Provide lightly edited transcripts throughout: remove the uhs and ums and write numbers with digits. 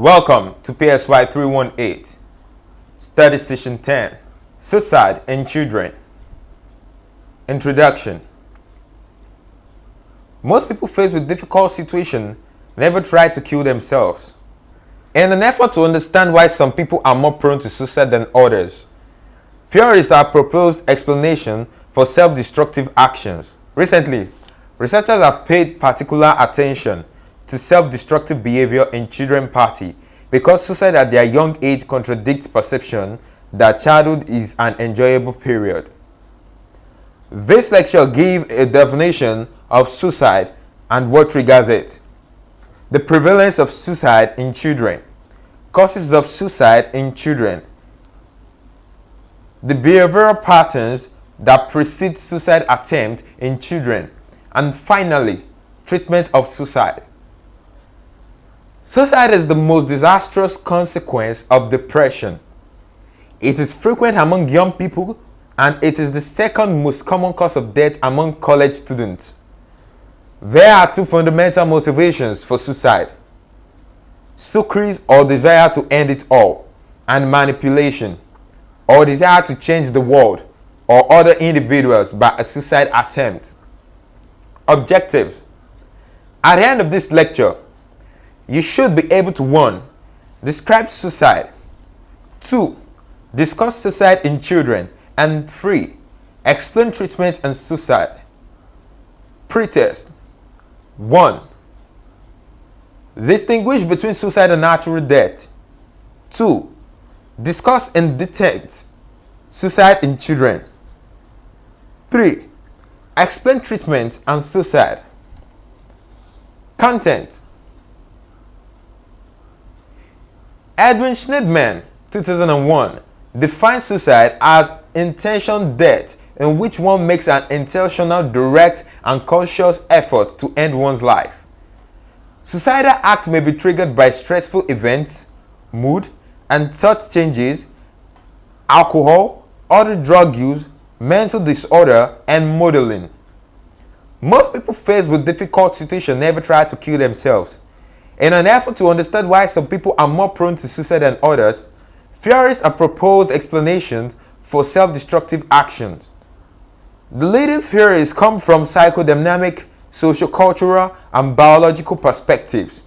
Welcome to PSY 318, Study Session 10, Suicide in Children. Introduction. Most people faced with difficult situations never try to kill themselves. In an effort to understand why some people are more prone to suicide than others, theorists have proposed explanation for self-destructive actions. Recently, researchers have paid particular attention to self-destructive behavior in children party because suicide at their young age contradicts perception that childhood is an enjoyable period. This lecture gives a definition of suicide and what triggers it, the prevalence of suicide in children, causes of suicide in children, the behavioral patterns that precede suicide attempt in children, and finally, treatment of suicide. Suicide is the most disastrous consequence of depression. It is frequent among young people and it is the second most common cause of death among college students. There are two fundamental motivations for suicide: sucrase or desire to end it all, and manipulation or desire to change the world or other individuals by a suicide attempt. Objectives. At the end of this lecture, you should be able to 1. Describe suicide, 2. Discuss suicide in children, and 3. Explain treatment and suicide. Pretest. 1. Distinguish between suicide and natural death. 2. Discuss and detect suicide in children. 3. Explain treatment and suicide. Content. Edwin Schneidman, 2001, defines suicide as intentional death in which one makes an intentional, direct, and conscious effort to end one's life. Suicidal acts may be triggered by stressful events, mood and thought changes, alcohol, other drug use, mental disorder, and modeling. Most people faced with difficult situations never try to kill themselves. In an effort to understand why some people are more prone to suicide than others, theorists have proposed explanations for self-destructive actions. The leading theories come from psychodynamic, sociocultural, and biological perspectives.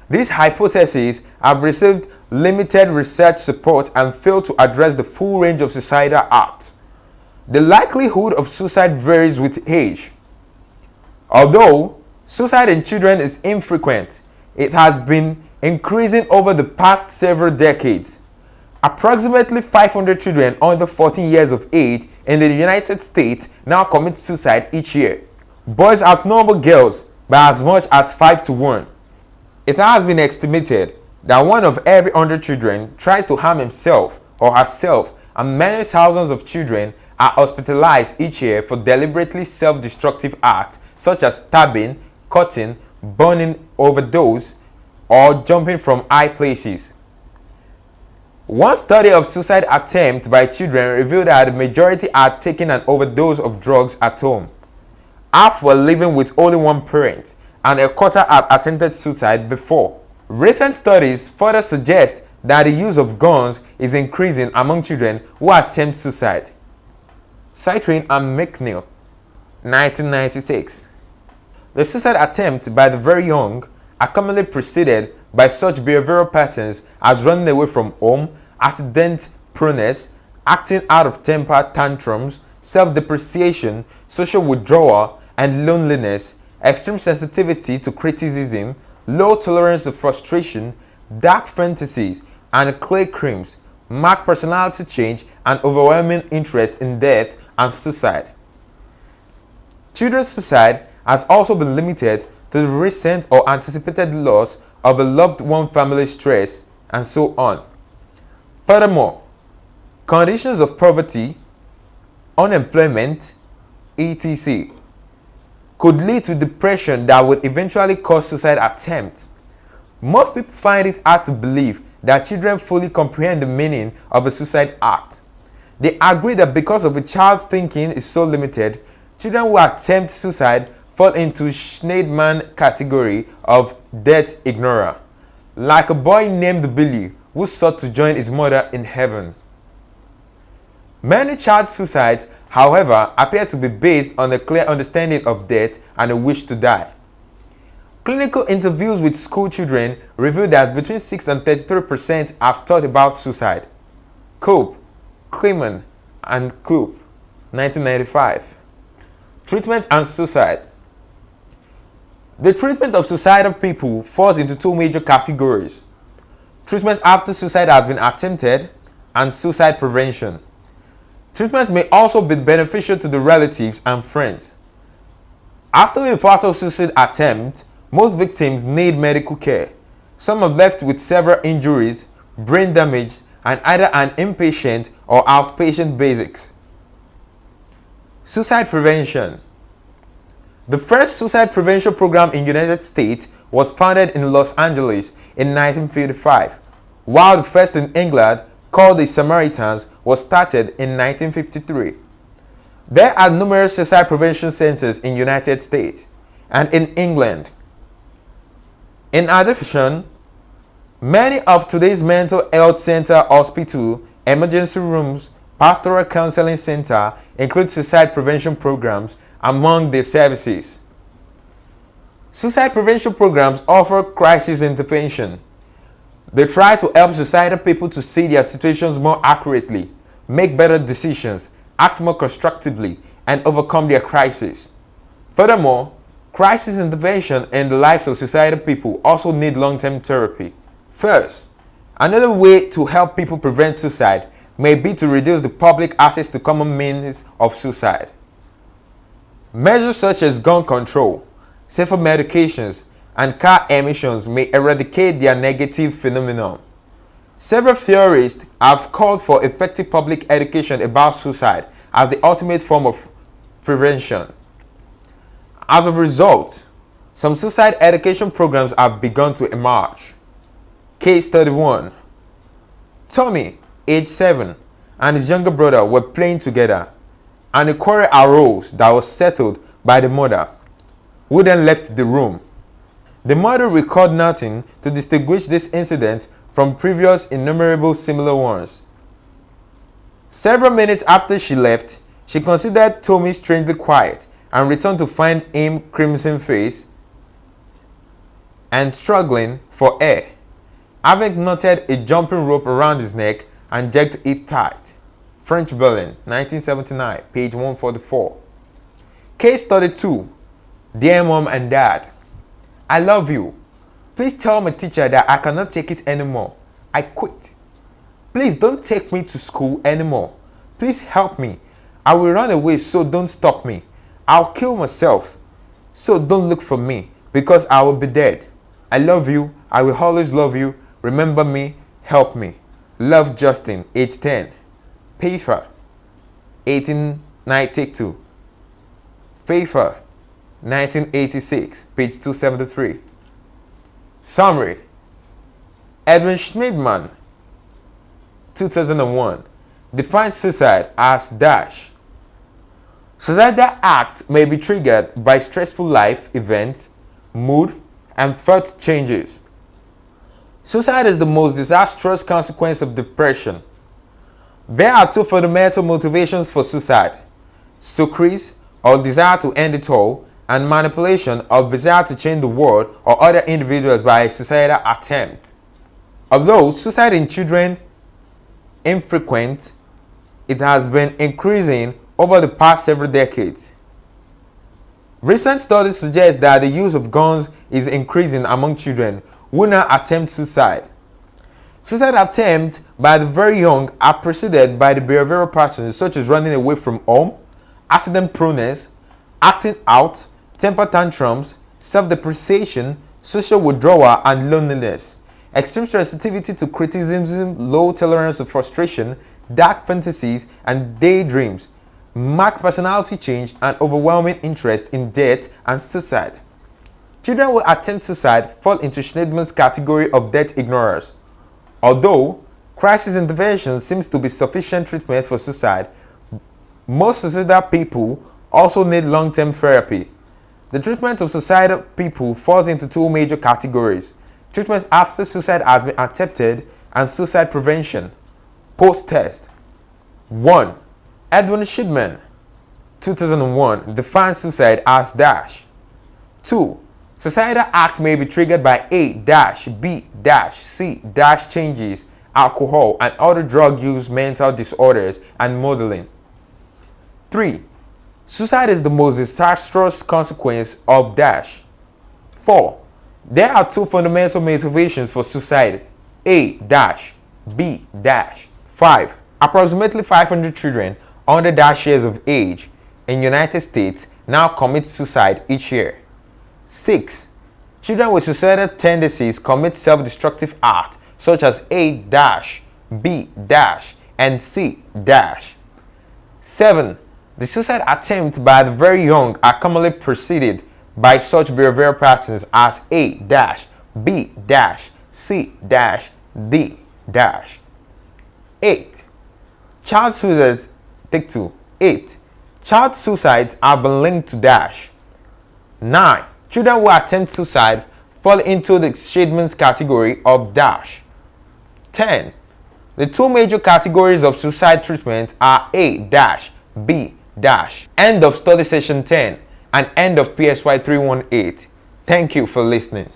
These hypotheses have received limited research support and fail to address the full range of suicidal acts. The likelihood of suicide varies with age. Although suicide in children is infrequent, it has been increasing over the past several decades. Approximately 500 children under 14 years of age in the United States now commit suicide each year. Boys outnumber girls by as much as 5 to 1. It has been estimated that 1 of every 100 children tries to harm himself or herself, and many thousands of children are hospitalized each year for deliberately self-destructive acts such as stabbing, cutting, burning, overdose, or jumping from high places. One study of suicide attempts by children revealed that the majority had taken an overdose of drugs at home. Half were living with only one parent, and a quarter had attempted suicide before. Recent studies further suggest that the use of guns is increasing among children who attempt suicide. Citrine and McNeil, 1996. The suicide attempt by the very young are commonly preceded by such behavioral patterns as running away from home, accident proneness, acting out of temper tantrums, self-depreciation, social withdrawal and loneliness, extreme sensitivity to criticism, low tolerance to frustration, dark fantasies and clay creams, marked personality change, and overwhelming interest in death and suicide. Children's suicide has also been limited to the recent or anticipated loss of a loved one, family stress, and so on. Furthermore, conditions of poverty, unemployment, etc. could lead to depression that would eventually cause suicide attempts. Most people find it hard to believe that children fully comprehend the meaning of a suicide act. They agree that because of a child's thinking is so limited, children who attempt suicide fall into Schneidman category of death ignorer. like a boy named Billy who sought to join his mother in heaven. Many child suicides, however, appear to be based on a clear understanding of death and a wish to die. Clinical interviews with school children reveal that between 6 and 33% have thought about suicide. Cope, Kleeman, and Kloop, 1995. Treatment and suicide. The treatment of suicidal people falls into two major categories: treatment after suicide has been attempted and suicide prevention. Treatment may also be beneficial to the relatives and friends. After a fatal suicide attempt, most victims need medical care. Some are left with several injuries, brain damage, and either an inpatient or outpatient basis. Suicide prevention. The first suicide prevention program in the United States was founded in Los Angeles in 1955, while the first in England, called the Samaritans, was started in 1953. There are numerous suicide prevention centers in the United States and in England. In addition, many of today's mental health center, hospital, emergency rooms, pastoral counseling center include suicide prevention programs among their services. Suicide prevention programs offer crisis intervention. They try to help suicidal people to see their situations more accurately, make better decisions, act more constructively, and overcome their crisis. Furthermore, crisis intervention in the lives of suicidal people also need long-term therapy. First, another way to help people prevent suicide may be to reduce the public access to common means of suicide. Measures such as gun control, safer medications, and car emissions may eradicate their negative phenomenon. Several theorists have called for effective public education about suicide as the ultimate form of prevention. As a result, some suicide education programs have begun to emerge. Case study 1. Tommy, age 7, and his younger brother were playing together, and a quarrel arose that was settled by the mother, who then left the room. The mother recalled nothing to distinguish this incident from previous innumerable similar ones. Several minutes after she left, she considered Tommy strangely quiet and returned to find him crimson-faced and struggling for air, having knotted a jumping rope around his neck and jerked it tight. French Berlin, 1979, page 144. Case study 2. Dear Mom and Dad, I love you. Please tell my teacher that I cannot take it anymore. I quit. Please don't take me to school anymore. Please help me. I will run away, so don't stop me. I'll kill myself, so don't look for me, because I will be dead. I love you. I will always love you. Remember me. Help me. Love, Justin, age 10. Pfeiffer, 1892. Pfeiffer, 1986, page 273. Summary. Edwin Schneidman, 2001, defines suicide as dash. Suicidal acts may be triggered by stressful life events, mood, and thought changes. Suicide is the most disastrous consequence of depression. There are two fundamental motivations for suicide: suicide, or desire to end it all, and manipulation, or desire to change the world or other individuals by a suicidal attempt. Although suicide in children infrequent, it has been increasing over the past several decades. Recent studies suggest that the use of guns is increasing among children who now attempt suicide. Suicide attempts by the very young are preceded by the behavioral patterns such as running away from home, accident proneness, acting out, temper tantrums, self-depreciation, social withdrawal, and loneliness. Extreme sensitivity to criticism, low tolerance of frustration, dark fantasies, and daydreams, marked personality change, and overwhelming interest in death and suicide. Children who attempt suicide fall into Schneidman's category of death ignorers. Although crisis intervention seems to be sufficient treatment for suicide, most suicidal people also need long-term therapy. The treatment of suicidal people falls into two major categories: Treatment after suicide has been attempted and suicide prevention. Post-test. 1. Edwin Shidman, 2001, defines suicide as dash. 2. Suicidal act may be triggered by A-B-C- changes, alcohol and other drug use, mental disorders, and modeling. 3. Suicide is the most disastrous consequence of dash. 4. There are two fundamental motivations for suicide: A-B-. 5. Approximately 500 children under dash years of age in United States now commit suicide each year. 6. Children with suicidal tendencies commit self-destructive acts such as A-B- and C-. 7. The suicide attempts by the very young are commonly preceded by such behavioral patterns as A-B- C-. D-. 8. Child suicides. Take 2. 8. Child suicides have been linked to dash. 9. Children who attempt suicide fall into the Shidman's category of dash. 10. The two major categories of suicide treatment are A-B-. End of study session 10 and end of PSY 318. Thank you for listening.